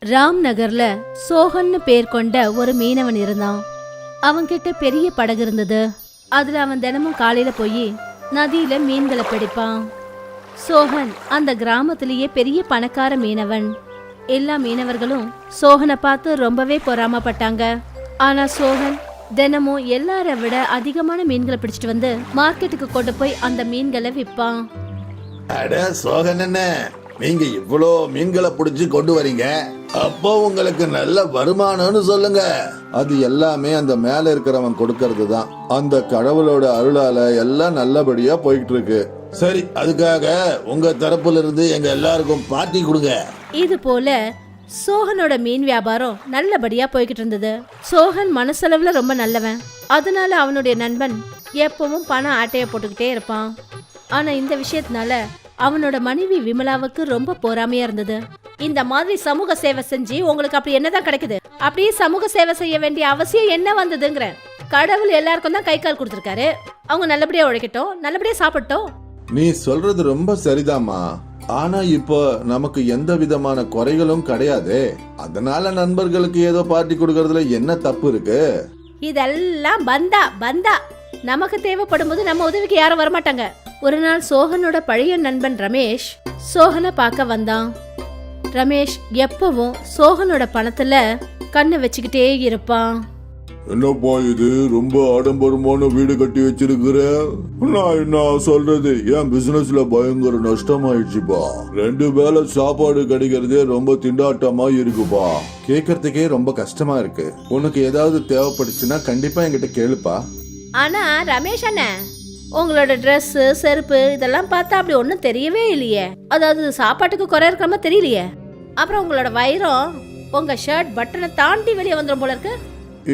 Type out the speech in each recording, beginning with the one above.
ராம் நகர்ல சோகன்னு பேர் கொண்ட ஒரு மீனவன் இருந்தான். அவன்கிட்ட பெரிய படகு இருந்தது. அதுல அவன் தினமும் காலையில போய் நதியில மீன்களை பிடிப்பான். சோகன் அந்த கிராமத்திலேயே பெரிய பணக்கார மீனவன். எல்லா மீனவர்களும் சோகனை பார்த்து ரொம்பவே பொறாமப்பட்டாங்க. ஆனா சோகன் தினமும் எல்லாரை விட அதிகமான மீன்களை பிடிச்சிட்டு வந்து மார்க்கெட்டுக்கு கொண்டு போய் அந்த மீன்களை விற்பான். அட சோகன் என்ன, நீங்க இவ்வளோ மீன்களை பிடிச்சு கொண்டு வரீங்க, அப்போ உங்களுக்கு நல்ல வருமானம்னு சொல்லுங்க. அது எல்லாமே அந்த மேல இருக்கிறவன் கொடுக்கறது தான். அந்த கடவுளோட அருளால எல்லாம் நல்லபடியா போயிட்டு இருக்கு. சரி, அதுக்காக உங்க தரப்புல இருந்து எங்க எல்லாருக்கும் பார்ட்டி கொடுங்க. இது போல சோகனோட மீன் வியாபாரம் நல்லபடியா போய்கிட்டு இருந்தது. சோகன் மனசளவுல ரொம்ப நல்லவன். அதனால அவனுடைய நண்பன் எப்பவும் பணம் ஆட்டைய போட்டுக்கிட்டே இருப்பான். ஆனா இந்த விஷயத்தினால அவனோட மனைவி விமலாவுக்கு ரொம்ப பொறாமையா இருந்தது. இந்த மாதிரி சமூக சேவை செஞ்சு உங்களுக்கு அப்படி என்னதான் கிடைக்குது? அப்படியே சமூக சேவை செய்ய வேண்டிய அவசியம் என்ன வந்ததுங்கிற? கடவுள் எல்லாருக்கும் தான் கை கால் கொடுத்திருக்காரு. அவங்க நல்லபடியா உழைக்கட்டும், நல்லபடியா சாப்பிட்டோம். நீ சொல்றது ரொம்ப சரிதாம்மா. ஆனா இப்போ நமக்கு எந்த விதமான குறைகளும் கிடையாது. அதனால நண்பர்களுக்கு ஏதோ பார்ட்டி கொடுக்கறதுல என்ன தப்பு இருக்கு? இதெல்லாம் பந்தா நமக்கு தேவைப்படும் போது நம்ம உதவிக்கு யாரும் வரமாட்டாங்க. ஒரு நாள் சோகனோட பழைய நண்பன் ரமேஷ் சோகனை பார்க்க வந்தான். ரமேஷ் எப்பவும் சோகனோட பணத்துல கண்ணை வச்சுக்கிட்டே இருப்பான். என்னப்பா இது, ரொம்ப ஆடம்பரமான வீடு கட்டி வச்சிருக்கிற? நான் என்ன சொல்றது, என் பிசினஸ்ல பயங்கர நஷ்டமாயிடுச்சுப்பா. 2 வேளை சாப்பாடு கிடைக்கிறதே ரொம்ப திண்டாட்டமா இருக்குப்பா. கேக்குறதுக்கே ரொம்ப கஷ்டமா இருக்கு. உனக்கு ஏதாவது தேவைப்படுச்சுன்னா கண்டிப்பா என்கிட்ட கேளுப்பா. ஆனா ரமேஷ் அண்ணன், உங்களோட ட்ரெஸ் செருப்பு இதெல்லாம் பார்த்தா அப்படி ஒன்றும் தெரியவே இல்லையே. அதாவது சாப்பாட்டுக்கு குறை இருக்கிற மாதிரி தெரியலையே. அப்புறம் உங்களோட வைரம் உங்க ஷர்ட் பட்டனை தாண்டி வெளியே வந்துடும் போல இருக்கு.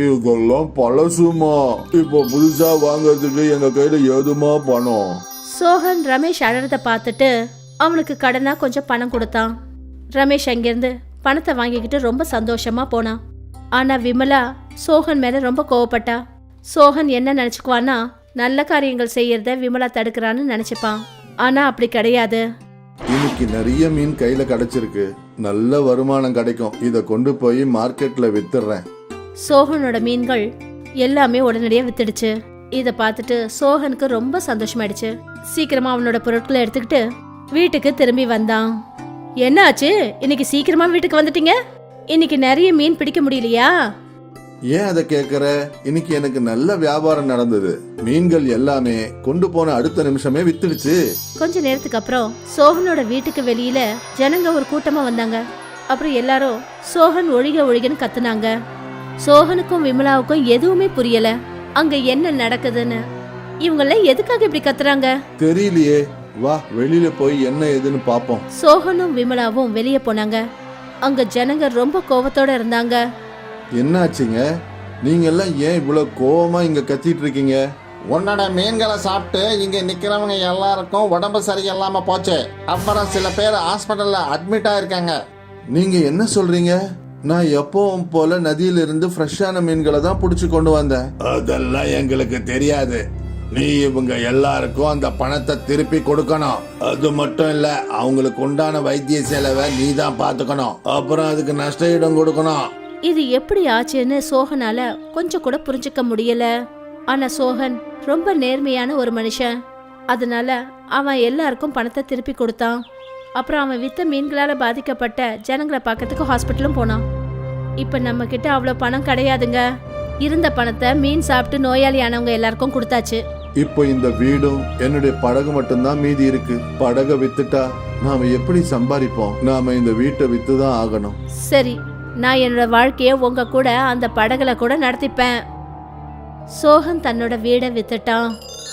இதெல்லாம் பழசுமா, இப்போ புதுசா வாங்கறதுக்கு எங்க கையில ஏதுமா பணம்? சோகன் ரமேஷ் அழறத பார்த்துட்டு அவனுக்கு கடனா கொஞ்சம் பணம் கொடுத்தான். ரமேஷ் அங்கிருந்து பணத்தை வாங்கிக்கிட்டு ரொம்ப சந்தோஷமா போனான். ஆனா விமலா சோகன் மேல ரொம்ப கோவப்பட்டா. சோகன் என்ன நினைச்சுக்குவான்னா, நல்ல காரியங்கள் செய்யறத விமலா தடுக்கிறான்னு நினைச்சுப்பான். ஆனா அப்படி கிடையாது. இன்னைக்கு நிறைய மீன் கையில கிடைச்சிருக்கு, நல்ல வருமானம் கிடைக்கும். இத கொண்டு போய் மார்க்கெட்ல வித்துறேன். சோகனோட மீன்கள் எல்லாமே உடனடியா வித்துடுச்சு. இத பார்த்துட்டு சோகனுக்கு ரொம்ப சந்தோஷமாயிடுச்சு. சீக்கிரமா அவனோட பொருட்களை எடுத்துக்கிட்டு வீட்டுக்கு திரும்பி வந்தான். என்ன ஆச்சு, இன்னைக்கு சீக்கிரமா வீட்டுக்கு வந்துட்டீங்க? இன்னைக்கு நிறைய மீன் பிடிக்க முடியலையா? ஏன் அதை கேக்குற? இன்னைக்கு எனக்கு நல்ல வியாபாரம் நடந்தது. மீன்கள் எல்லாமே கொண்டு போன அடுத்த நிமிஷமே வித்துடுச்சு. கொஞ்ச நேரத்துக்கு அப்புறம் சோகனோட வீட்டுக்கு வெளியில ஜனங்க ஒரு கூட்டமா வந்தாங்க. அப்புறம் எல்லாரும் சோகன் ஒழிகன்னு கத்துனாங்க. சோகனுக்கும் விமலாவுக்கும் எதுவுமே புரியல அங்க என்ன நடக்குதுன்னு. இவங்கள எதுக்காக இப்படி கத்துறாங்க தெரியலையே. வா, வெளியில போய் என்ன ஏதுன்னு பாப்போம். சோகனும் விமலாவும் வெளியே போனாங்க. அங்க ஜனங்க ரொம்ப கோவத்தோட இருந்தாங்க. என்னாச்சுங்க, நீங்க எல்லாம் ஏன் இவ்வளவு கோவமா இங்க கத்திட்டு இருக்கீங்க? உன்னோட மீன்களை சாப்பிட்டு இங்க நிக்கிறவங்க எல்லாருக்கும் உடம்பு சரியில்லாம போச்சு. அப்புறம் சில பேர் ஹாஸ்பிட்டல்ல அட்மிட் ஆயிருக்காங்க. நீங்க என்ன சொல்றீங்க? நான் எப்பவும் போல நதியில இருந்து ஃப்ரெஷ்ஷான மீன்களை தான் புடிச்சு கொண்டு வந்தேன். அதெல்லாம் எங்களுக்கு தெரியாது. நீ இவங்க எல்லாருக்கும் அந்த பணத்தை திருப்பி கொடுக்கணும். அது மட்டும் இல்ல, அவங்களுக்கு உண்டான வைத்திய செலவை நீ தான் பாத்துக்கணும். அப்புறம் அதுக்கு நஷ்ட ஈடும் கொடுக்கணும். இது எப்படி ஆச்சுன்னு சோகனால கொஞ்சம் கூட புரிஞ்சுக்க முடியல. ஆனா சோகன் ரொம்ப நேர்மையான ஒரு மனுஷன். அதனால அவன் எல்லாருக்கும் பணத்தை திருப்பி கொடுத்தான். அப்புறம் அவன் வித்த மீன்களால பாதிக்கப்பட்ட ஜனங்களை பார்க்கறதுக்கு ஹாஸ்பிட்டலும் போனான். இப்ப நம்ம கிட்ட அவ்வளவு பணம் கிடையாதுங்க. இருந்த பணத்தை மீன் சாப்பிட்டு நோயாளி ஆனவங்க எல்லாருக்கும் கொடுத்தாச்சு. இப்போ இந்த வீடும் என்னுடைய படகு மட்டும்தான் மீதி இருக்கு. படகை வித்துட்டா நாம எப்படி சம்பாதிப்போம்? நாம இந்த வீட்டை வித்துதான் ஆகணும். சரி, நான் என்னோட வாழ்க்கைய உங்க கூட அந்த படகுல கூட நடத்திப்பேன். சோகன் தன்னோட வீடை வித்துட்டான்.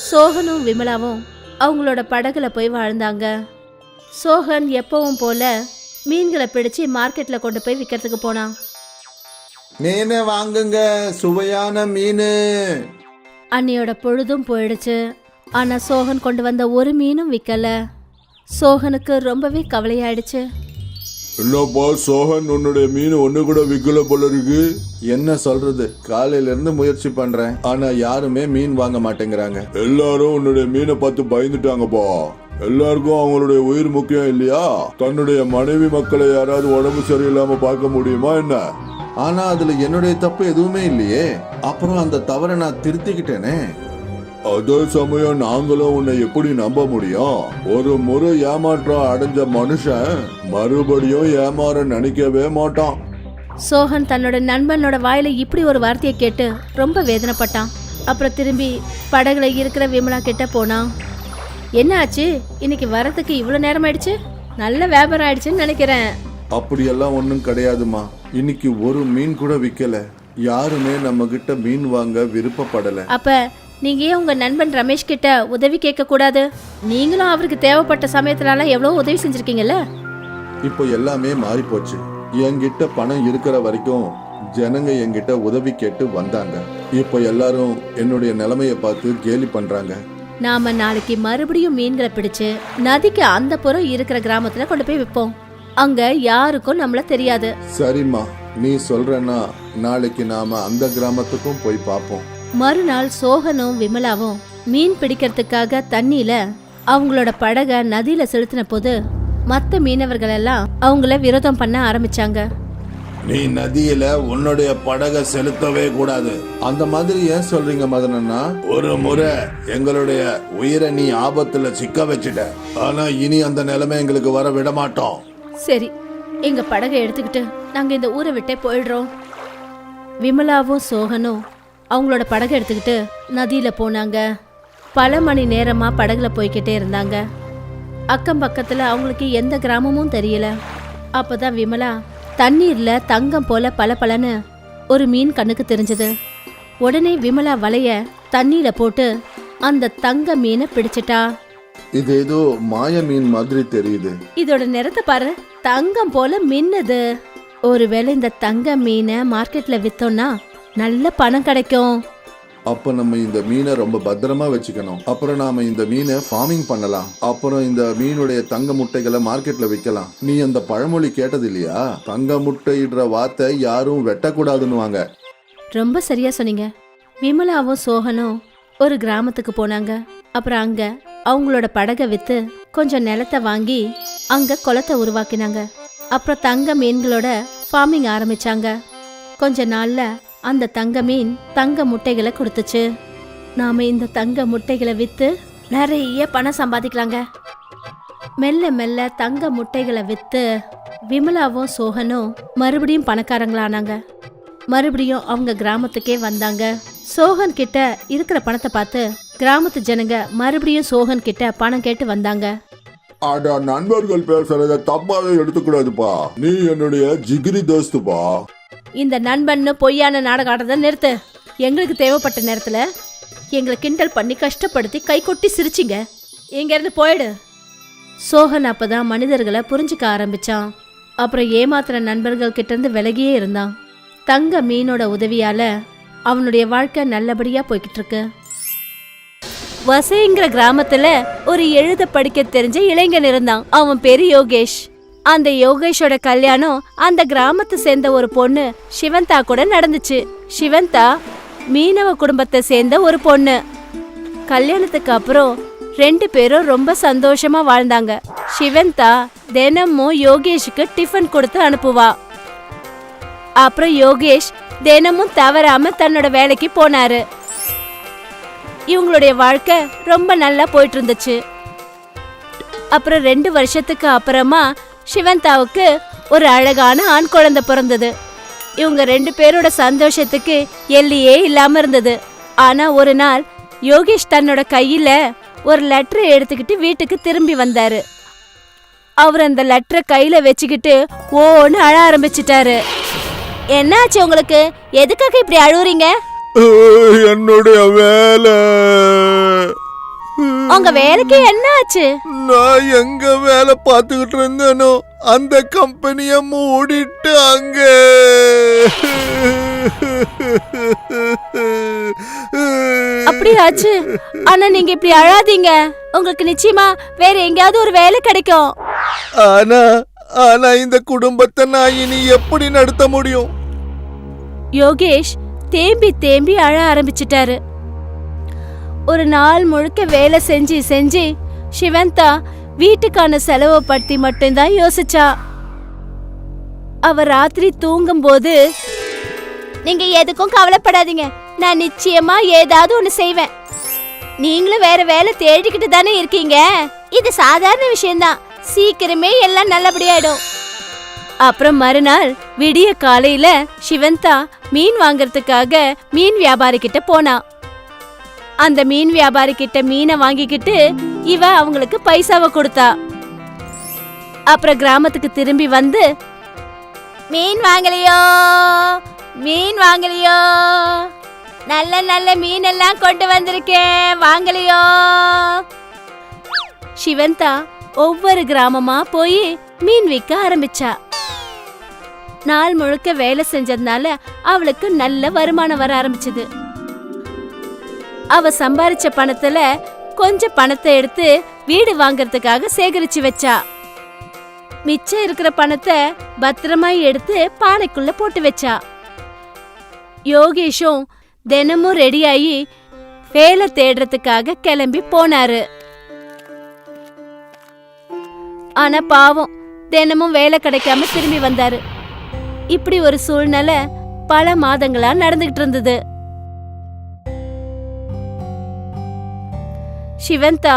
சோகனும் விமலாவும் அவங்களோட படகுல போய் வாழ்ந்தாங்க. சோகன் எப்பவும் போல மீன்களை பிடிச்சு மார்க்கெட்ல கொண்டு போய் விற்கிறதுக்கு போனான். மீன் வாங்குங்க, சுவையான மீன். அன்னையோட பொழுதும் போயிடுச்சு. ஆனா சோகன் கொண்டு வந்த ஒரு மீனும் விற்கல. சோகனுக்கு ரொம்பவே கவலையாயிடுச்சு. என்னப்பா சோகன், உன்னுடைய மீன் ஒண்ணு கூட விக்கல போல இருக்கு. என்ன சொல்றது, காலையில இருந்து முயற்சி பண்றேன், ஆனா யாருமே மீன் வாங்க மாட்டேங்கிறாங்க. எல்லாரும் உன்னுடைய மீனை பார்த்து பயந்துட்டாங்கப்பா. எல்லாருக்கும் அவங்களுடைய உயிர் முக்கியம் இல்லையா? தன்னுடைய மனைவி மக்களை யாராவது உடம்பு சரியில்லாம பார்க்க முடியுமா என்ன? ஆனா அதுல என்னுடைய தப்பு எதுவுமே இல்லையே. அப்புறம் அந்த தவறை நான் திருத்திக்கிட்டேனே. அதே சமயம் நாங்களும் உன்னை எப்படி நம்ப முடியும்? ஒரு முறை ஏமாற்றம் அடைஞ்ச மனுஷன் மறுபடியும் ஏமாற நினைக்கவே மாட்டான். சோகன் தன்னோட நண்பனோட வாயில இப்படி ஒரு வார்த்தையை கேட்டு ரொம்ப வேதனைப்பட்டான். அப்புறம் திரும்பி படகுல இருக்கிற விமலா கிட்ட போனான். என்ன ஆச்சு? இன்னைக்கு வரதுக்கு இவ்வளவு நேரம் ஆயிடுச்சு? நல்ல வியாபாரம் ஆயிடுச்சுன்னு நினைக்கிறேன். அப்படியெல்லாம் ஒன்றும் கிடையாதுமா. இன்னைக்கு ஒரு மீன் கூட விற்கல. யாருமே நம்ம கிட்ட மீன் வாங்க விருப்பப்படல. அப்ப நீங்க ஏன் உங்க நண்பன் ரமேஷ் கிட்ட உதவி கேட்க கூடாது? நீங்களும் அவருக்கு தேவைப்பட்ட சமயத்துல எவ்வளவு உதவி செஞ்சிருக்கீங்கல்ல. இப்போ எல்லாமே மாறி போச்சு. என்கிட்ட பணம் இருக்கிற வரைக்கும் ஜனங்க என்கிட்ட உதவி கேட்டு வந்தாங்க. இப்போ எல்லாரும் என்னுடைய நிலைமைய பார்த்து கேலி பண்றாங்க. நாம நாளைக்கு மறுபடியும் மீன்களை பிடிச்சு நதிக்கு அந்த புறம் இருக்கிற கிராமத்துல கொண்டு போய் விற்போம். அங்க யாருக்கும் நம்மள தெரியாது. சரிம்மா, நீ சொல்றன்னா நாளைக்கு நாம அந்த கிராமத்துக்கும் போய் பார்ப்போம். மறுநாள் சோகனும் விமலாவும் மீன் பிடிக்கிறதுக்காக தண்ணியில அவங்களோட படகை நதியில செலுத்தின போது மத்த மீனவர்கள் எல்லாம் அவங்கள விரோதம் பண்ண ஆரம்பிச்சாங்க. நீ நதியில உன்னுடைய படகை செலுத்தவே கூடாது. அந்த மாதிரி ஏன் சொல்றீங்க மதனண்ணா? ஒரு முறை எங்களுடைய உயிரை நீ ஆபத்துல சிக்க வச்சுட்ட. ஆனா இனி அந்த நிலைமை எங்களுக்கு வர விட மாட்டோம். சரி, எங்க படகை எடுத்துக்கிட்டு நாங்க இந்த ஊரை விட்டே போயிடுறோம். விமலாவும் சோகனும் அவங்களோட படகை எடுத்துக்கிட்டு நதியில போனாங்க. பல மணி நேரமா படகுல போய்கிட்டே இருந்தாங்க. அக்கம் பக்கத்துல அவங்களுக்கு எந்த கிராமமும் தெரியல. அப்பதான் விமலா தண்ணீர்ல தங்கம் போல பளபளன்னு ஒரு மீன் கண்ணுக்கு தெரிஞ்சது. உடனே விமலா வலைய தண்ணீர போட்டு அந்த தங்க மீனை பிடிச்சிட்டா. இது ஏதோ மாய மீன் மாதிரி தெரியுது. இதோட நிறத்தை பாரு, தங்கம் போல மின்னுது. ஒருவேளை இந்த தங்க மீனை மார்க்கெட்ல வித்தோம்னா நல்ல பணம் கிடைக்கும். அப்ப நம்ம இந்த மீனை ரொம்ப பத்திரமா வச்சுக்கணும். அப்புறம் நாம இந்த மீனை ஃபார்மிங் பண்ணலாம். அப்புறம் இந்த மீனுடைய தங்க முட்டைகளை மார்க்கெட்ல விற்கலாம். நீ அந்த பழமொழி கேட்டது இல்லையா? தங்க முட்டையிடுற வாத்தை யாரும் வெட்டக்கூடாதுன்னுவாங்க. ரொம்ப சரியா சொன்னீங்க. விமலாவும் சோகனும் ஒரு கிராமத்துக்கு போனாங்க. அப்புறம் அங்க அவங்களோட படகை வித்து கொஞ்சம் நிலத்தை வாங்கி அங்க குளத்தை உருவாக்கினாங்க. அப்புறம் தங்க மீன்களோட ஃபார்மிங் ஆரம்பிச்சாங்க. கொஞ்ச நாள்ல அந்த தங்க மீன் தங்க முட்டைகளை கொடுத்துச்சு. நாம இந்த தங்க முட்டைகளை வித்து நிறைய பணம் சம்பாதிக்கலாங்க. மெல்ல மெல்ல தங்க முட்டைகளை வித்து விமலாவும் சோகனும் மறுபடியும் பணக்காரங்களானாங்க. மறுபடியும் அவங்க கிராமத்துக்கே வந்தாங்க. சோகன் கிட்ட இருக்கிற பணத்தை பார்த்து கிராமத்து ஜனங்க மறுபடியும் சோகன் கிட்ட பணம் கேட்டு வந்தாங்க. அட, நண்பர்கள் பேசுறத தப்பாவே எடுத்துக்கூடாதுப்பா. நீ என்னுடைய ஜிகிரி தோஸ்துப்பா. இந்த நண்பன்னு பொய்யான நாடகம் ஆடுறத நிறுத்து. எங்களுக்கு தேவைப்பட்ட நேரத்துல எங்களை கிண்டல் பண்ணி கஷ்டப்படுத்தி கை கொட்டி சிரிச்சிங்க. இங்க இருந்து போயிடு. சோகன் அப்பதான் மனிதர்களை புரிஞ்சுக்க ஆரம்பிச்சான். அப்புறம் ஏமாத்துற நண்பர்கள் கிட்ட இருந்து விலகியே இருந்தான். தங்க மீனோட உதவியால அவனுடைய வாழ்க்கை நல்லபடியா போய்கிட்டு இருக்கு. வசைங்கிற கிராமத்துல ஒரு எழுத படிக்க தெரிஞ்ச இளைஞன் இருந்தான். அவன் பேரு யோகேஷ். அந்த யோகேஷோட கல்யாணம் அந்த கிராமத்தை சேர்ந்த ஒரு பொண்ணு சிவந்தா கூட நடந்துச்சு. சிவந்தா மீனவ குடும்பத்தை சேர்ந்த ஒரு பொண்ணு. கல்யாணத்துக்கு அப்புறம் 2 பேரும் ரொம்ப சந்தோஷமா வாழ்ந்தாங்க. சிவந்தா தினமும் யோகேஷுக்கு டிஃபன் கொடுத்து அனுப்புவா. அப்புறம் யோகேஷ் தினமும் தவறாம தன்னோட வேலைக்கு போனாரு. இவங்களுடைய வாழ்க்கை ரொம்ப நல்லா போயிட்டு இருந்துச்சு. அப்புறம் 2 வருஷத்துக்கு அப்புறமா சிவந்தாவுக்கு ஒரு அழகான ஆண் குழந்தை பிறந்தது. இவங்க 2 பேரோட சந்தோஷத்துக்கு எல்லையே இல்லாம இருந்தது. ஆனா ஒரு நாள் யோகேஷ் தன்னோட கையில ஒரு லெட்டரை எடுத்துக்கிட்டு வீட்டுக்கு திரும்பி வந்தாரு. அவர் அந்த லெட்டரை கையில வச்சுக்கிட்டு ஓன்னு அழ ஆரம்பிச்சிட்டாரு. என்னாச்சு உங்களுக்கு? எதுக்காக இப்படி அழுவுறீங்க? என்னுடைய வேலை. உங்க வேலைக்கு என்ன ஆச்சு? நான் எங்க வேலை பார்த்துக்கிட்டு இருந்தேனோ அந்த கம்பெனிய மூடிட்டாங்க. அப்படியாச்சு. ஆனா நீங்க இப்படி அழாதீங்க. உங்களுக்கு நிச்சயமா வேற எங்கயாவது ஒரு வேலை கிடைக்கும். ஆனா இந்த குடும்பத்தை நான் இனி எப்படி நடத்த முடியும்? யோகேஷ் தேம்பி தேம்பி அழ ஆரம்பிச்சிட்டாரு. ஒரு நாள் முழுக்க வேலை செஞ்சு சிவந்தா வீட்டுக்கான செலவை பத்தி மட்டும்தான் யோசிச்சா. அவ ராத்திரி தூங்கும் போது, நீங்க எதுக்கும் கவலைப்படாதீங்க, நான் நிச்சயமா ஏதாவது ஒண்ணு செய்வேன். நீங்களும் வேற வேலை தேடிக்கிட்டு தானே இருக்கீங்க, இது சாதாரண விஷயம்தான், சீக்கிரமே எல்லாம் நல்லபடியாயிடும். அப்புறம் மறுநாள் விடிய காலையில சிவந்தா மீன் வாங்கறதுக்காக மீன் வியாபாரி கிட்ட போனா. அந்த மீன் வியாபாரி கிட்ட மீனை வாங்கிக்கிட்டு இவ அவங்களுக்கு பைசாவை கொடுத்தா. அப்புறம் கிராமத்துக்கு திரும்பி வந்து, மீன் வாங்கலையோ, மீன் வாங்கலையோ, நல்ல நல்ல மீன் எல்லாம் கொண்டு வந்திருக்கேன், வாங்கலையோ. சிவந்தா ஒவ்வொரு கிராமமா போய் மீன் விற்க ஆரம்பிச்சா. நாள் முழுக்க வேலை செஞ்சதுனால அவளுக்கு நல்ல வருமானம் வர ஆரம்பிச்சது. அவ சம்பாரிச்ச பணத்துல கொஞ்சம் பணத்தை எடுத்து வீடு வாங்கறதுக்காக சேகரிச்சு வச்சா. மிச்சம் இருக்கிற பணத்தை பத்திரமா எடுத்து பானைக்குள்ள போட்டு வச்சா. யோகேஷும் தினமும் ரெடியாகி வேலை தேடுறதுக்காக கிளம்பி போனாரு. ஆனா பாவம், தினமும் வேலை கிடைக்காம திரும்பி வந்தாரு. இப்படி ஒரு சூழ்நிலை பல மாதங்களா நடந்துகிட்டு இருந்தது. சிவந்தா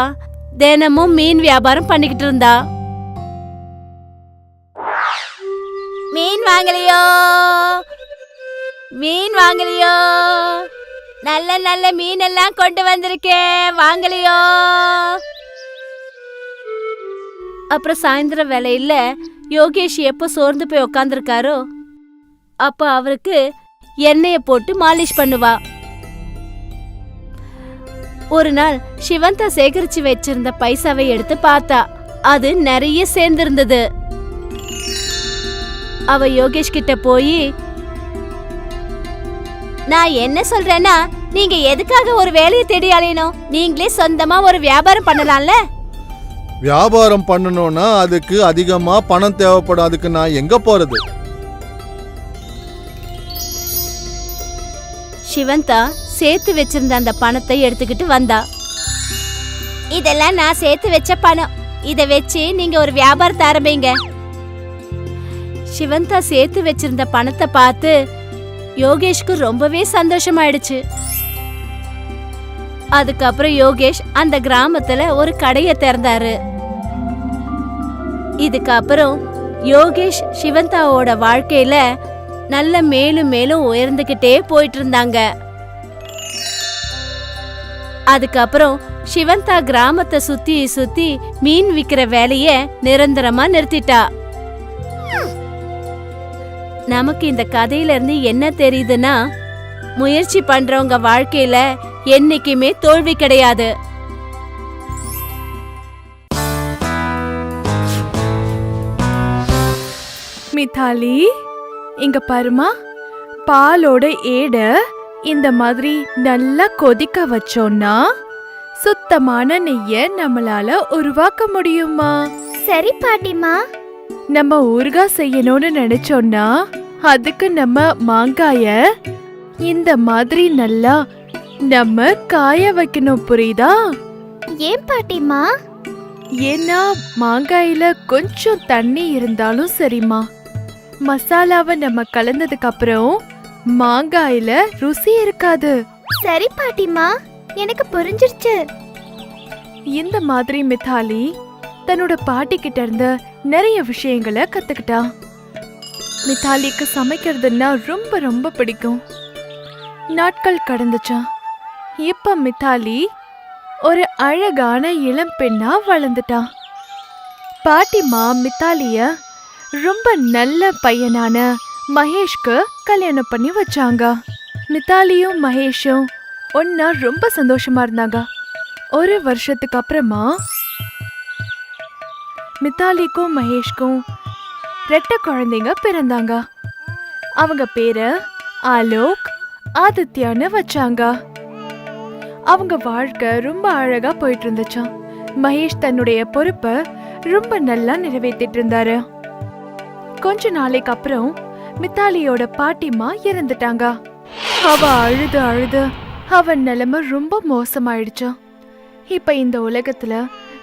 தினமும் மீன் வியாபாரம் பண்ணிக்கிட்டு இருந்தா. மீன் வாங்கலையோ, மீன் வாங்கலையோ, நல்ல நல்ல மீன் எல்லாம் கொண்டு வந்திருக்கேன், வாங்கலையோ. அப்புறம் சாயந்தரம் வேலையில யோகேஷ் எப்போ சோர்ந்து போய் உக்காந்துருக்காரோ அப்ப அவருக்கு எண்ணெய போட்டு மாலிஷ் பண்ணுவா. ஒரு நாள் சிவந்தா சேகரிச்சு வச்சிருந்த பைசாவை எடுத்து பார்த்தா. அது நிறைய சேர்ந்திருந்தது. அவ யோகேஷ் கிட்ட போய், நான் என்ன சொல்றேன்னா, நீங்க எதுக்காக ஒரு வேலையை தேடி அலையணும், நீங்களே சொந்தமா ஒரு வியாபாரம் பண்ணலாம்ல. வியாபாரம் பண்ணணும்னா அதுக்கு அதிகமா பணம் தேவைப்படும், அதுக்கு நான் எங்க போறது? சிவந்தா சேர்த்து வச்சிருந்த அந்த பணத்தை எடுத்துக்கிட்டு வந்தா. இதெல்லாம் நான் சேர்த்து வச்ச பணம், இத வச்சு நீங்க ஒரு வியாபாரத்தை ஆரம்பிங்க. சிவந்தா சேர்த்து வச்சிருந்த பணத்தை பார்த்து யோகேஷ்க்கு ரொம்பவே சந்தோஷமாயிடுச்சு. அதுக்கப்புறம் யோகேஷ் அந்த கிராமத்துல ஒரு கடைய திறந்தாரு. இதுக்கப்புறம் யோகேஷ் சிவந்தாவோட வாழ்க்கையில நல்ல மேலும் மேலும் உயர்ந்துகிட்டே போயிட்டு இருந்தாங்க. அதுக்கப்புறம் சிவந்தா கிராமத்தை சுத்தி சுத்தி மீன் விக்கிற வேலைய நிரந்தரமா நிறுத்திட்டா. நமக்கு இந்த கதையில இருந்து என்ன தெரியுதுன்னா, முயற்சி பண்றவங்க வாழ்க்கையில என்னைக்குமே தோல்வி கிடையாது. மித்தாலி, இங்க பாருமா, பாலோட ஏட இந்த மாதிரி நல்லா கொதிக்க வச்சோம்னா சுத்தமான நெய்ய நம்மளால உருவாக்க முடியுமா? சரி பாட்டிமா. நம்ம ஊறுகாய் செய்யணும்னு நினைச்சோம்னா அதுக்கு நம்ம மாங்காய இந்த மாதிரி நல்லா நம்ம காய வைக்கணும், புரியுதா? ஏன் பாட்டிமா? ஏன்னா மாங்காயில கொஞ்சம் தண்ணி இருந்தாலும் சரிம்மா, மசாலாவை நம்ம கலந்ததுக்கு அப்புறம் மாங்காயில ருசி இருக்காது. சரி பாட்டிமா, எனக்கு புரிஞ்சிருச்சு. இந்த மாதிரி மித்தாலி தன்னோட பாட்டி கிட்ட இருந்து நிறைய விஷயங்களை கத்துக்கிட்டா. மித்தாலிக்கு சமைக்கிறதுன்னா ரொம்ப ரொம்ப பிடிக்கும். நாட்கள் கடந்துச்சா. இப்ப மித்தாலி ஒரு அழகான இளம் பெண்ணா வளர்ந்துட்டா. பாட்டிமா மித்தாலிய ரொம்ப நல்ல பையனான மகேஷ்க்கு கல்யாணம் பண்ணி வச்சாங்க. மித்தாலியும் மகேஷும் ஒன்னா ரொம்ப சந்தோஷமா இருந்தாங்க. ஒரு வருஷத்துக்கு அப்புறமா மித்தாலிக்கும் மகேஷ்க்கும் ரெட்ட குழந்தைங்க பிறந்தாங்க. அவங்க பேரு ஆலோக், ஆதித்யான்னு வச்சாங்க. அவங்க வாழ்க்கை ரொம்ப அழகா போயிட்டு இருந்துச்சாம். மகேஷ் தன்னுடைய பொறுப்பை ரொம்ப நல்லா நிறைவேற்றிட்டு இருந்தாரு. கொஞ்ச நாளைக்கு அப்புறம் மித்தாலியோட பாட்டிமா இறந்துட்டாங்க. அவ அழுது அழுது அவன் நிலைமை ரொம்ப மோசமாயிடுச்சான். இப்ப இந்த உலகத்துல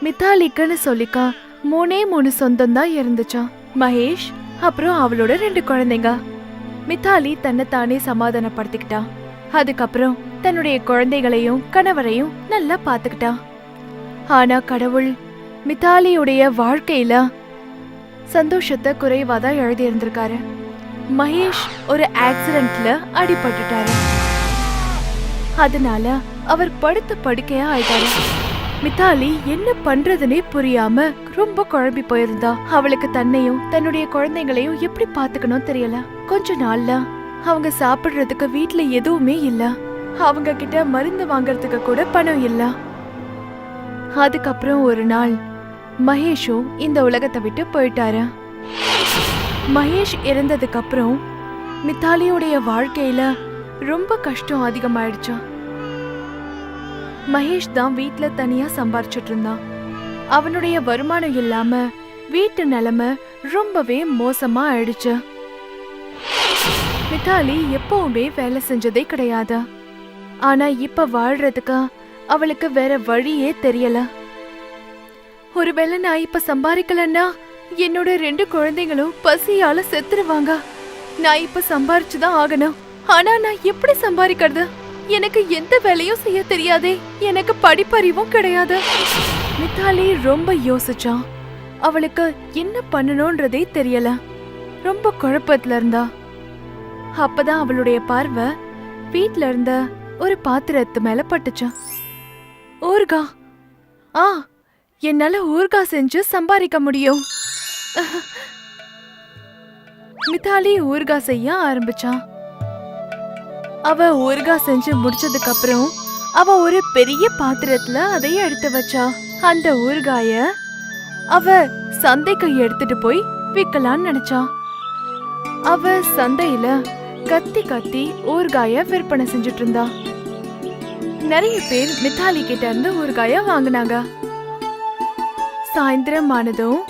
மித்தாலிக்குன்னு சொல்லிக்கா 3 சொந்தம் தான் இருந்துச்சான். மகேஷ் அப்புறம் அவளோட 2 குழந்தைங்க. மித்தாலி தன்னை தானே சமாதானப்படுத்திக்கிட்டா. அதுக்கப்புறம் தன்னுடைய குழந்தைகளையும் கணவரையும் நல்லா பாத்துக்கிட்டா. ஆனா கடவுள் மித்தாலியுடைய வாழ்க்கையில சந்தோஷத்தை குறைவாதான் எழுதி இருந்திருக்காரு. மகேஷ் ஒரு ஆக்சிடென்ட்ல அடிபட்டுட்டாரு. அதனால அவர் படுத்த படுக்கையா ஆயிட்டாரு. மித்தாலி என்ன பண்றதுனே புரியாம ரொம்ப குழம்பி போயிருந்தா. அவளுக்கு தன்னையும் தன்னுடைய குழந்தைங்களையும் எப்படி பாத்துக்கணும் தெரியல. கொஞ்ச நாள்ல அவங்க சாப்பிடுறதுக்கு வீட்ல எதுவுமே இல்ல. அவங்க கிட்ட மருந்து வாங்கறதுக்கு கூட பணம் இல்ல. அதுக்கப்புறம் ஒரு நாள் மகேஷும் இந்த உலகத்தை விட்டு போயிட்டாரு. மகேஷ் இறந்ததுக்கு அப்புறம் மித்தாலியோடைய வாழ்க்கையில ரொம்ப கஷ்டம் அதிகமாயிடுச்சு. மகேஷ் தான் வீட்ல தனியா சம்பாரிச்சிட்டு இருந்தான். அவனுடைய வருமானம் இல்லாம வீட்டு நிலைமை ரொம்பவே மோசமா ஆயிடுச்சு. மித்தாலி எப்பவுமே வேலை செஞ்சதே கிடையாது. ஆனா இப்ப வாழ்றதுக்கு அவளுக்கு வேற வழியே தெரியல. ஒருவேளை நான் இப்ப சம்பாதிக்கலன்னா என்னோட 2 குழந்தைங்களும் பசியால செத்துருவாங்க. நான் இப்ப சம்பாரிச்சுதான் ஆகணும். ஆனா நான் எப்படி சம்பாதிக்கிறது? எனக்கு எந்த வேலையும் செய்ய தெரியாதே. எனக்கு படிப்பறிவும் கிடையாது. மித்தாலி ரொம்ப யோசிச்சா. அவளுக்கு என்ன பண்ணணும்ன்றதே தெரியல. ரொம்ப குழப்பத்துல இருந்தா. அப்பதான் அவளுடைய பார்வை வீட்ல இருந்த ஒரு பாத்திரத்து மேல பட்டுச்சா. ஊர்கா. என்னால ஊர்கா செஞ்சு சம்பாதிக்க முடியும். மித்தாலி ஊர்கா செய்ய ஆரம்பிச்சா. அவ ஊர்கா செஞ்சு முடிச்சதுக்கு அப்புறம் அவ ஒரு பெரிய பாத்திரத்துல அதைய எடுத்து வச்சா. அந்த ஊர்காய அவ சந்தைக்கு எடுத்துட்டு போய் விற்கலான்னு நினைச்சா. அவ சந்தையில கத்தி கத்தி ஊர்காய விற்பனை செஞ்சுட்டு இருந்தா. நிறைய பேர் மித்தாலி கிட்ட இருந்து ஊர்காய வாங்கினாங்க. சாயந்திரம் ஆனதும்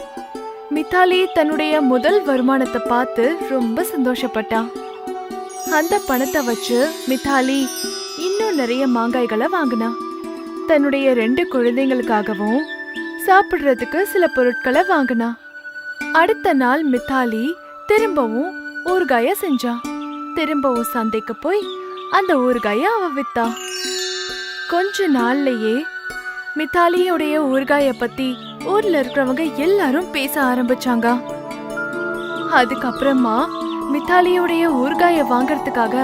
மித்தாலி தன்னுடைய முதல் வருமானத்தை பார்த்து ரொம்ப சந்தோஷப்பட்டா. அந்த பணத்தை வச்சு மித்தாலி இன்னும் நிறைய மாங்காய்களை வாங்கினா. தன்னுடைய 2 குழந்தைங்களுக்காகவும் சாப்பிடுறதுக்கு சில பொருட்களை வாங்கினா. அடுத்த நாள் மித்தாலி திரும்பவும் ஊறுகாய செஞ்சா. திரும்பவும் சந்தைக்கு போய் அந்த ஊறுகாய அவ வித்தா. கொஞ்ச நாள்லயே மித்தாலியோடைய ஊறுகாய பத்தி ஊர்ல இருக்கிறவங்க எல்லாரும் பேச ஆரம்பிச்சாங்க. அதுக்கப்புறமா மித்தாலியோடைய ஊறுகாய வாங்கறதுக்காக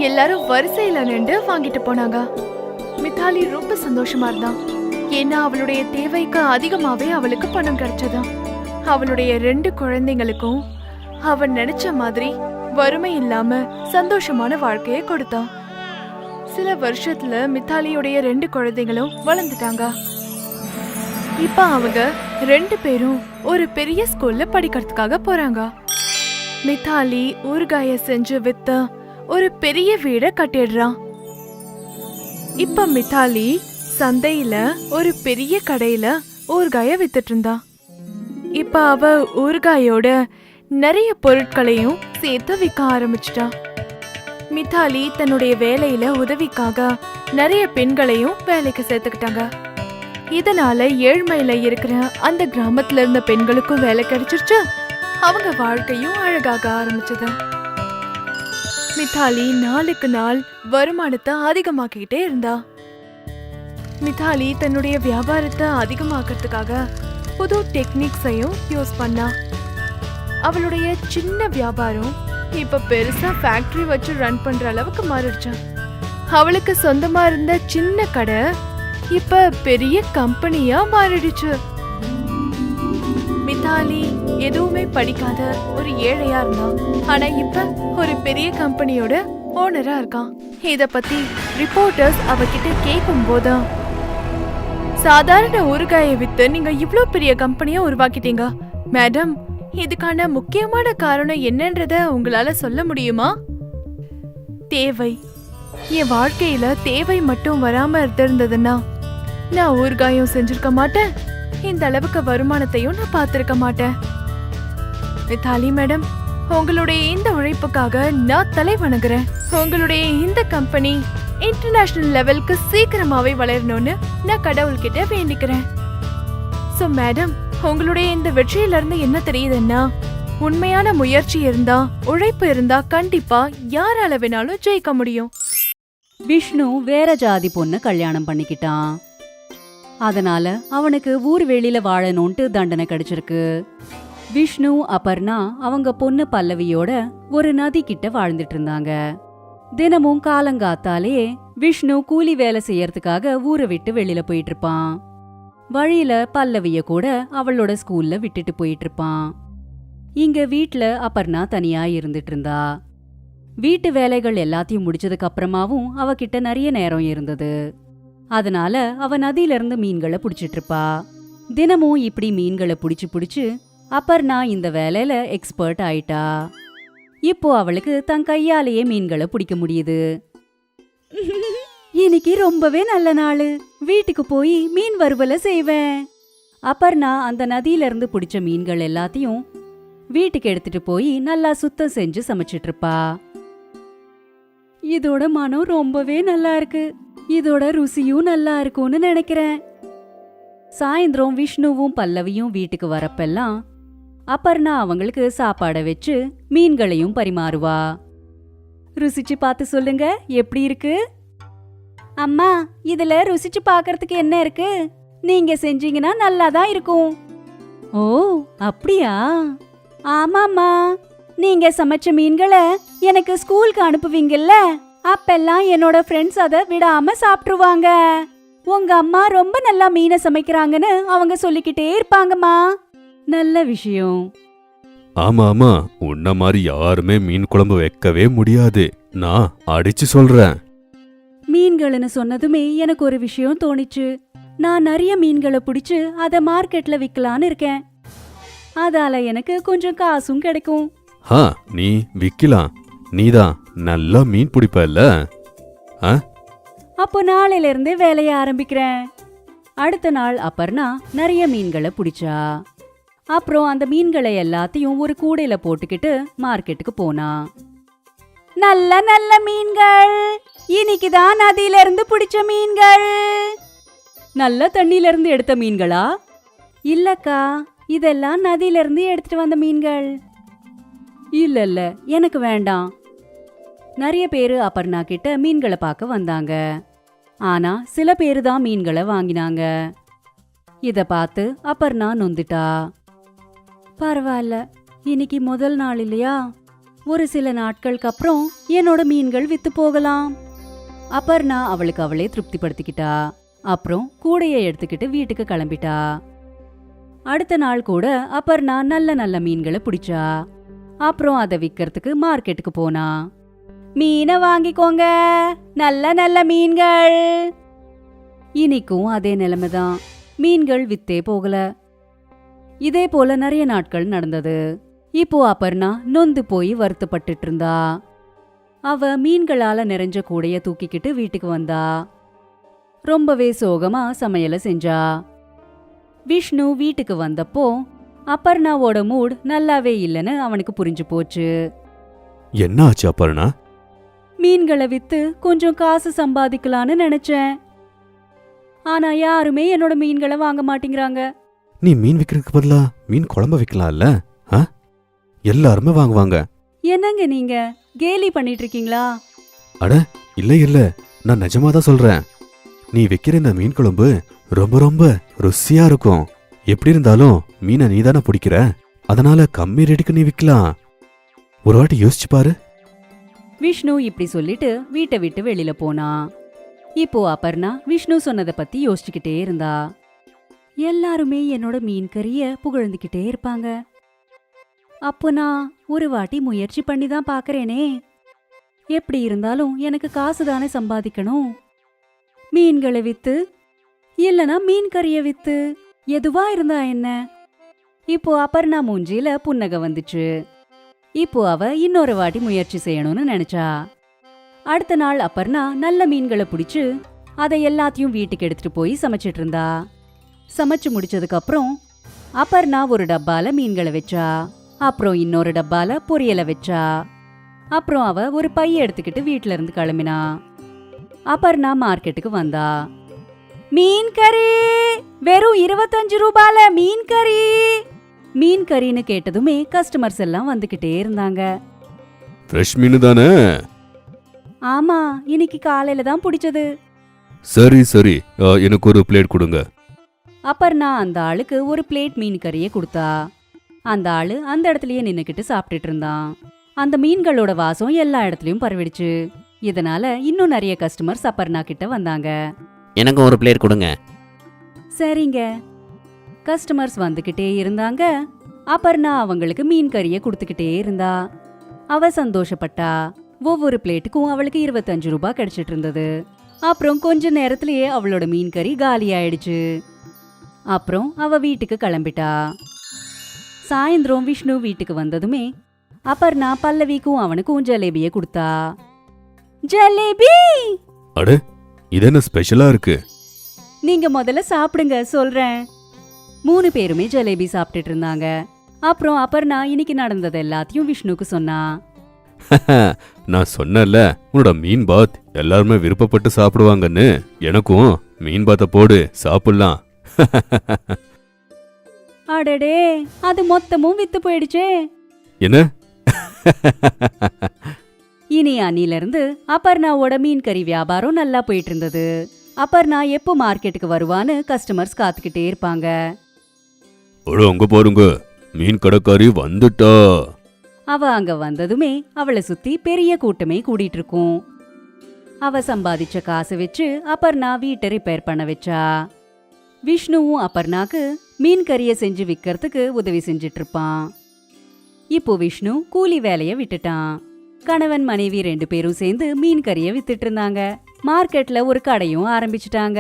எல்லாரும் வரிசையில நின்று வாங்கிட்டு போனாங்க. மித்தாலி ரொம்ப சந்தோஷமா இருந்தா. ஏன்னா அவளுடைய தேவைக்கு அதிகமாவே அவளுக்கு பணம் கிடைச்சதா. அவளுடைய 2 குழந்தைங்களுக்கும் அவன் நினைச்ச மாதிரி வறுமை இல்லாம சந்தோஷமான வாழ்க்கையை கொடுத்தா. சில வருஷத்துல மித்தாலியோடைய 2 குழந்தைகளும் வளர்ந்துட்டாங்க. இப்ப அவங்க 2 பேரும் ஒரு பெரிய ஸ்கூல்ல படிக்கிறதுக்காக போறாங்க. மித்தாலி ஊறுகாய செஞ்சு வித்த ஒரு பெரிய வீட கட்டிடுறான். இப்ப மித்தாலி சந்தையில ஒரு பெரிய கடையில ஊறுகாய வித்துட்டு இருந்தா. இப்ப அவ ஊறுகாயோட நிறைய பொருட்களையும் சேர்த்து விற்க ஆரம்பிச்சிட்டா. மித்தாலி தன்னுடைய வேலையில உதவிக்காக நிறைய பெண்களையும் வேலைக்கு சேர்த்துக்கிட்டாங்க. இதனால ஏழ்மையில இருக்கிற அந்த கிராமத்துல இருந்த பெண்களுக்கும் வேலை கிடைச்சிருச்சு. அவங்க வாழ்க்கையும் அழகாக ஆரம்பிச்சது. மித்தாலி நாளுக்கு நாள் வருமானத்தை அதிகமாக்கிட்டே இருந்தா. மித்தாலி தன்னுடைய வியாபாரத்தை அதிகமாக்கிறதுக்காக புது டெக்னிக்ஸையும் யூஸ் பண்ணா. அவளுடைய சின்ன வியாபாரம் இப்ப பெருசா ஃபேக்டரி வச்சு ரன் பண்ற அளவுக்கு மாறிடுச்சு. அவளுக்கு சொந்தமா இருந்த சின்ன கடை இப்ப பெரிய கம்பெனியா மாறிடுச்சு. மித்தாலி எதுவுமே படிக்காத ஒரு ஏழையா இருந்தான். ஆனா இப்ப ஒரு பெரிய கம்பெனியோட ஓனரா இருக்கான். இத பத்தி ரிப்போர்ட்டர்ஸ் அவகிட்ட கேட்கும் போது, சாதாரண ஊறுகாயை வித்து நீங்க இவ்ளோ பெரிய கம்பெனியா உருவாக்கிட்டீங்க மேடம், இதுக்கான முக்கியமான காரணம் என்னன்றத உங்களால சொல்ல முடியுமா? தேவை. என் வாழ்க்கையில தேவை மட்டும் வராம இருந்திருந்ததுன்னா நான் ஊறுகாயும் செஞ்சிருக்க மாட்டேன், இந்த அளவுக்கு வருமானத்தையும் நான் பார்த்திருக்க மாட்டேன். மித்தாலி மேடம், உங்களுடைய இந்த உழைப்புக்காக நான் தலை வணங்குறேன். உங்களுடைய இந்த கம்பெனி இன்டர்நேஷனல் லெவலுக்கு சீக்கிரமாவே வளரணும்னு நான் கடவுள்கிட்ட வேண்டிக்கிறேன். சோ மேடம், உங்களுடைய இந்த வெற்றியில இருந்து என்ன தெரியுதுன்னா, உண்மையான முயற்சி இருந்தா, உழைப்பு இருந்தா கண்டிப்பா யாரால வேணாலும் ஜெயிக்க முடியும். விஷ்ணு வேற ஜாதி பொண்ண கல்யாணம் பண்ணிக்கிட்டான். அதனால அவனுக்கு ஊர் வெளியில வாழணும்ட்டு தண்டனை கிடைச்சிருக்கு. விஷ்ணு அபர்ணா அவங்க பொண்ணு பல்லவியோட ஒரு நதி கிட்ட வாழ்ந்துட்டு இருந்தாங்க. தினமும் காலங்காத்தாலே விஷ்ணு கூலி வேலை செய்யறதுக்காக ஊரை விட்டு வெளியில போயிட்டு இருப்பான். வழியில பல்லவிய கூட அவளோட ஸ்கூல்ல விட்டுட்டு போயிட்டு இருப்பான். இங்க வீட்ல அபர்ணா தனியா இருந்துட்டு இருந்தா. வீட்டு வேலைகள் எல்லாத்தையும் முடிச்சதுக்கு அப்புறமாவும் அவகிட்ட நிறைய நேரம் இருந்தது. அதனால அவ நதியில இருந்து மீன்களை புடிச்சிட்டு இருப்பா. தினமும் இப்படி மீன்களை புடிச்சு அபர்ணா இந்த வேலையில எக்ஸ்பர்ட் ஆயிட்டா. இப்போ அவளுக்கு தன் கையாலேயே மீன்களை பிடிக்க முடியுது. இன்னைக்கு ரொம்பவே நல்ல நாள், வீட்டுக்கு போய் மீன் வறுவலை செய்வேன். அபர்ணா அந்த நதியில இருந்து பிடிச்ச மீன்கள் எல்லாத்தையும் வீட்டுக்கு எடுத்துட்டு போய் நல்லா சுத்தம் செஞ்சு சமைச்சிட்டு இருப்பா. இதோட மனம் ரொம்பவே நல்லா இருக்கு, இதோட ருசியும் நல்லா இருக்கும்னு நினைக்கிறேன். சாயந்தரம் விஷ்ணுவும் பல்லவியும் வீட்டுக்கு வரப்பெல்லாம் அபர்ணா அவங்களுக்கு சாப்பாடை வச்சு மீன்களையும் பரிமாறுவா. ருசிச்சு பார்த்து சொல்லுங்க, எப்படி இருக்கு? அம்மா, இதுல ருசிச்சு பார்க்கறதுக்கு என்ன இருக்கு? நீங்க செஞ்சீங்கன்னா நல்லா தான் இருக்கும். ஓ, அப்படியா? ஆமாம்மா, நீங்க சமைச்ச மீன்களை எனக்கு ஸ்கூலுக்கு அனுப்புவீங்கல்ல, அப்பெல்லாம் என்னோட ஃப்ரெண்ட்ஸ் அதை விடாம சாப்பிட்டுருவாங்க. உங்க அம்மா ரொம்ப நல்லா மீனை சமைக்கிறாங்கன்னு அவங்க சொல்லிக்கிட்டே இருப்பாங்கம்மா. நல்ல விஷயம். ஆமா ஆமா, உன்ன மாதிரி யாருமே மீன் குழம்பு வைக்கவே முடியாது, நான் அடிச்சு சொல்றேன். மீன்கள்னு சொன்னதுமே எனக்கு ஒரு விஷயம் தோணிச்சு. நான் நிறைய மீன்களை பிடிச்சு அதை மார்க்கெட்ல விற்கலான்னு இருக்கேன். அதால எனக்கு கொஞ்சம் காசும் கிடைக்கும். நீ விக்கலாம், நீதான் நல்லா மீன் பிடிப்பல்ல. அப்போ நாளையில இருந்தே வேலைய ஆரம்பிக்கிறேன். அடுத்த நாள் அபர்ணா நிறைய மீன்களை பிடிச்சா. அப்புறம் அந்த மீன்களை எல்லாத்தையும் ஒரு கூடையில போட்டுக்கிட்டு மார்க்கெட்டுக்கு போனா. நல்ல நல்ல மீன்கள், இன்னைக்குதான் நதியில இருந்து பிடிச்ச மீன்கள். நல்ல தண்ணியில இருந்து எடுத்த மீன்களா? இல்லக்கா, இதெல்லாம் நதியில இருந்து எடுத்துட்டு வந்த மீன்கள். இல்ல, எனக்கு வேண்டாம். நிறைய பேரு அபர்ணா கிட்ட மீன்களை பார்க்க வந்தாங்க. ஆனா சில பேரு தான் மீன்களை வாங்கினாங்க. இத பார்த்து அபர்ணா நொந்துட்டா. பரவாயில்ல, இன்னைக்கு முதல் நாள் இல்லையா, ஒரு சில நாட்களுக்கு அப்புறம் என்னோட மீன்கள் வித்து போகலாம். அபர்ணா அவளுக்கு அவளே திருப்திப்படுத்திக்கிட்டா. அப்புறம் கூடையை எடுத்துக்கிட்டு வீட்டுக்கு கிளம்பிட்டா. அடுத்த நாள் கூட அபர்ணா நல்ல நல்ல மீன்களை பிடிச்சா. அப்புறம் அதை விற்கிறதுக்கு மார்க்கெட்டுக்கு போனா. மீனை வாங்கிக்கோங்க, நல்ல நல்ல மீன்கள். இன்னைக்கும் அதே நிலைமைதான், மீன்கள் வித்தே போகல. இதே போல நிறைய நாட்கள் நடந்தது. இப்போ அபர்ணா நொந்து போய் வருத்தப்பட்டுட்டு இருந்தா. அவ மீன்களால நிறைஞ்ச கூடைய தூக்கிக்கிட்டு வீட்டுக்கு வந்தா. ரொம்பவே சோகமா சமையல செஞ்சா. விஷ்ணு வீட்டுக்கு வந்தப்போ அபர்ணாவோட மூட் நல்லாவே இல்லைன்னு அவனுக்கு புரிஞ்சு போச்சு. என்ன ஆச்சு அபர்ணா? மீன்களை வித்து கொஞ்சம் காசு சம்பாதிக்கலான்னு நினைச்சேன். ஆனா யாருமே என்னோட மீன்களை வாங்க மாட்டேங்கிறாங்க. நீ மீன் விக்கிறதுக்கு பதிலா மீன் குழம்பு வைக்கலாம்ல? எல்லாருமே வாங்குவாங்க. என்னங்க நீங்க கேலி பண்ணிட்டு இருக்கீங்களா? அட இல்ல, நான் நிஜமா தான் சொல்றேன். நீ வைக்கிற இந்த மீன் குழம்பு ரொம்ப ரொம்ப ருசியா இருக்கும். எப்படி இருந்தாலும் மீனை நீதானே பிடிக்கிற, அதனால கம்மி ரேட்டுக்கு நீ விக்கலாம். ஒரு வாட்டி யோசிச்சு பாரு. விஷ்ணு இப்படி சொல்லிட்டு வீட்டை விட்டு வெளியில போனா. இப்போ அபர்ணா விஷ்ணு சொன்னதை பத்தி யோசிச்சுக்கிட்டே இருந்தா. எல்லாருமே என்னோட மீன் கறிய புகழ்ந்துகிட்டே இருப்பாங்க. அப்போ நான் ஒரு வாட்டி முயற்சி பண்ணி தான் பாக்குறேனே. எப்படி இருந்தாலும் எனக்கு காசு தானே சம்பாதிக்கணும். மீன்களை வித்து இல்லனா மீன் கறிய வித்து, எதுவா இருந்தா என்ன? இப்போ அபர்ணா மூஞ்சில புன்னகை வந்துச்சு. இப்போ அவ இன்னொரு வாட்டி முயற்சி செய்யணும்னு நினைச்சா. அடுத்த நாள் அபர்ணா நல்ல மீன்களை பிடிச்சு அதை எல்லாத்தையும் வீட்டுக்கு எடுத்துட்டு போய் சமைச்சிட்டு இருந்தா. சமைச்சு முடிச்சதுக்கு அப்புறம் அபர்ணா ஒரு டப்பால மீன்களை வச்சா. அப்புறம் இன்னொரு டப்பால பொரியலை வச்சா. அப்புறம் அவ ஒரு பைய எடுத்துக்கிட்டு வீட்ல இருந்து கிளம்பினா. அபர்ணா மார்க்கெட்டுக்கு வந்தா. மீன் கறி, வெறும் 25 ரூபால மீன் கறி. மீன் கறின்னு கேட்டதுமே கஸ்டமர்ஸ் எல்லாம் வந்துகிட்டே இருந்தாங்க. ஃப்ரெஷ் மீன் தானே? ஆமா, இன்னைக்கு காலையில தான் பிடிச்சது. சரி சரி, எனக்கு ஒரு பிளேட் கொடுங்க. அபர்ணா அந்த ஆளுக்கு ஒரு பிளேட் மீன் கறியை கொடுத்தா. அந்த ஆளு அந்த இடத்துலயே நின்னுக்கிட்டு சாப்பிட்டுட்டு இருந்தான். அந்த மீன்களோட வாசம் எல்லா இடத்துலயும் பரவிடுச்சு. இதனால இன்னும் நிறைய கஸ்டமர்ஸ் அபர்ணா கிட்ட வந்தாங்க. எனக்கு ஒரு பிளேட் கொடுங்க. சரிங்க. கஸ்டமர்ஸ் வந்துகிட்டே இருந்தாங்க. அபர்ணா அவங்களுக்கு மீன் கறியை கொடுத்துக்கிட்டே இருந்தா. அவ சந்தோஷப்பட்டா. ஒவ்வொரு பிளேட்டுக்கும் அவளுக்கு 25 ரூபாய் கிடைச்சிட்டு இருந்தது. அப்புறம் கொஞ்ச நேரத்திலேயே அவளோட மீன் கறி காலி ஆயிடுச்சு. அப்புறம் அவ வீட்டுக்கு கிளம்பிட்டா. சாயந்தரம் விஷ்ணு வீட்டுக்கு வந்ததுமே அபர்ணா பல்லவிக்கும் அவனுக்கும் ஜலேபியை கொடுத்தா. ஜலேபி! அட, இது என்ன ஸ்பெஷலா இருக்கு? நீங்க முதல்ல சாப்பிடுங்க, சொல்றேன். 3 பேருமே ஜலேபி சாப்பிட்டுட்டு இருந்தாங்க. அப்புறம் அபர்ணா இன்னைக்கு நடந்தது எல்லாத்தையும் விஷ்ணுக்கு சொன்னா. நான் சொன்னல, உன்னோட மீன் பாத் எல்லாருமே விருப்பப்பட்டு சாப்பிடுவாங்கன்னு. எனக்கும் மீன் பாத்த போடு, சாப்பிடலாம். அடடே, அது மொத்தமும் வித்து போயிடுச்சே. என்ன? இனி அன்னிலிருந்து அபர்ணாவோட மீன் கறி வியாபாரம் நல்லா போயிட்டு இருந்தது. அபர்ணா எப்போ மார்க்கெட்டுக்கு வருவான்னு கஸ்டமர்ஸ் காத்துக்கிட்டே இருப்பாங்க. அங்க பாருங்க, மீன் கடைக்காரி வந்துட்டா. அவ அங்க வந்ததுமே அவளை சுத்தி பெரிய கூட்டமே கூடிட்டு இருக்கும். அவ சம்பாதிச்ச காசு வச்சு அபர்ணா வீட்டை ரிப்பேர் பண்ண வச்சா. விஷ்ணுவும் அபர்ணாக்கு மீன் கறியை செஞ்சு விற்கிறதுக்கு உதவி செஞ்சிட்டு இருப்பான். இப்போ விஷ்ணு கூலி வேலைய விட்டுட்டான். கணவன் மனைவி 2 பேரும் சேர்ந்து மீன் கறியை வித்துட்டு இருந்தாங்க. மார்க்கெட்ல ஒரு கடையும் ஆரம்பிச்சிட்டாங்க.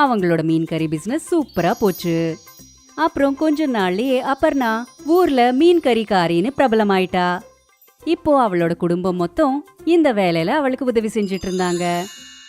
அவங்களோட மீன் கறி பிசினஸ் சூப்பரா போச்சு. அப்புறம் கொஞ்ச நாள்லயே அபர்ணா ஊர்ல மீன் கறிக்காரின்னு பிரபலமாயிட்டா. இப்போ அவளோட குடும்பம் மொத்தம் இந்த வேலையில அவளுக்கு உதவி செஞ்சிட்டு இருந்தாங்க.